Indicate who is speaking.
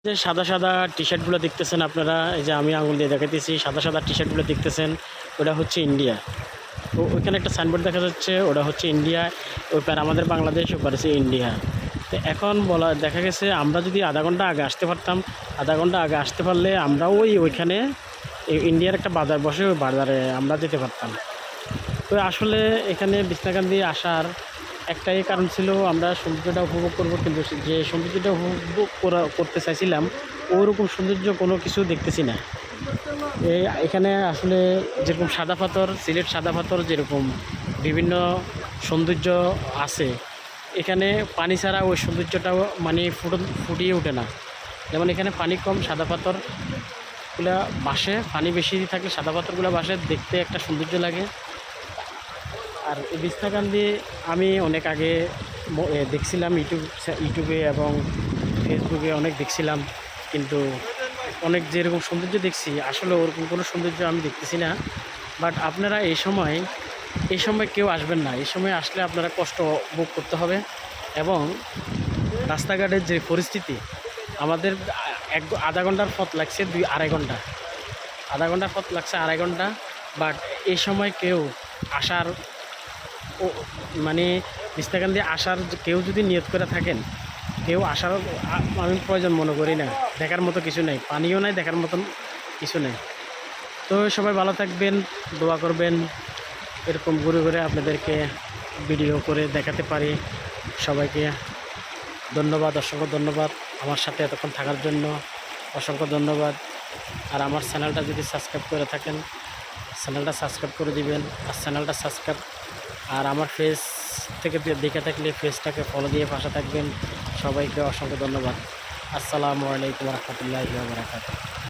Speaker 1: যে সাদা সাদা টি শার্টগুলো দেখতেছেন আপনারা, এই যে আমি আঙুল দিয়ে দেখাইতেছি, সাদা সাদা টি শার্টগুলো দেখতেছেন, ওটা হচ্ছে ইন্ডিয়া। তো ওইখানে একটা সাইনবোর্ড দেখা যাচ্ছে, ওটা হচ্ছে ইন্ডিয়া। ওইপার আমাদের বাংলাদেশ, ওপার হচ্ছে ইন্ডিয়া। তো এখন দেখা গেছে আমরা যদি আধা ঘন্টা আগে আসতে পারতাম, আধা ঘন্টা আগে আসতে পারলে আমরাও ওইখানে ইন্ডিয়ার একটা বাজার বসে, ওই বাজারে আমরা যেতে পারতাম। তো আসলে এখানে বিছনাকান্দি আসার একটাই কারণ ছিল, আমরা সৌন্দর্যটা উপভোগ করব, কিন্তু যে সৌন্দর্যটা উপভোগ করতে চাইছিলাম ওরকম সৌন্দর্য কোনো কিছু দেখতেছি না। এখানে আসলে যেরকম সাদা পাথর, সিলেট সাদা পাথর যেরকম বিভিন্ন সৌন্দর্য আছে, এখানে পানি ছাড়া ওই সৌন্দর্যটাও মানে ফুটিয়ে ওঠে না। যেমন এখানে পানি কম, সাদা পাথরগুলো বাসে, পানি বেশি থাকলে সাদা পাথরগুলো বাসে, দেখতে একটা সৌন্দর্য লাগে। আর এই বিছনাকান্দি আমি অনেক আগে দেখছিলাম ইউটিউবে এবং ফেসবুকে অনেক দেখছিলাম, কিন্তু অনেক যেরকম সৌন্দর্য দেখছি আসলে ওরকম কোনো সৌন্দর্য আমি দেখতেছি না। বাট আপনারা এই সময় কেউ আসবেন না, এই সময় আসলে আপনারা কষ্ট ভোগ করতে হবে। এবং রাস্তাঘাটের যে পরিস্থিতি, আমাদের আধা ঘন্টার পথ লাগছে আড়াই ঘন্টা, আধা ঘন্টার পথ লাগছে আড়াই ঘন্টা। বাট এই সময় কেউ আসার ও মানে বিছনাকান্দি আসার কেউ যদি নিয়ত করে থাকেন, কেউ আসার আমি প্রয়োজন মনে করি না। দেখার মতো কিছু নেই, পানিও নাই, দেখার মতন কিছু নেই। তো সবাই ভালো থাকবেন, দোয়া করবেন, এরকম ঘুরে ঘুরে আপনাদেরকে ভিডিও করে দেখাতে পারি। সবাইকে ধন্যবাদ, অসংখ্য ধন্যবাদ আমার সাথে এতক্ষণ থাকার জন্য, অসংখ্য ধন্যবাদ। আর আমার চ্যানেলটা যদি সাবস্ক্রাইব করে থাকেন, চ্যানেলটা সাবস্ক্রাইব করে দিবেন। আর চ্যানেলটা সাবস্ক্রাইব, আর আমার ফেস থেকে দেখে থাকলে ফেসটাকে ফলো দিয়ে পাশে থাকবেন। সবাইকে অসংখ্য ধন্যবাদ। আসসালামু আলাইকুম রহমতুল্লাহি ওয়া বারাকাতুহু।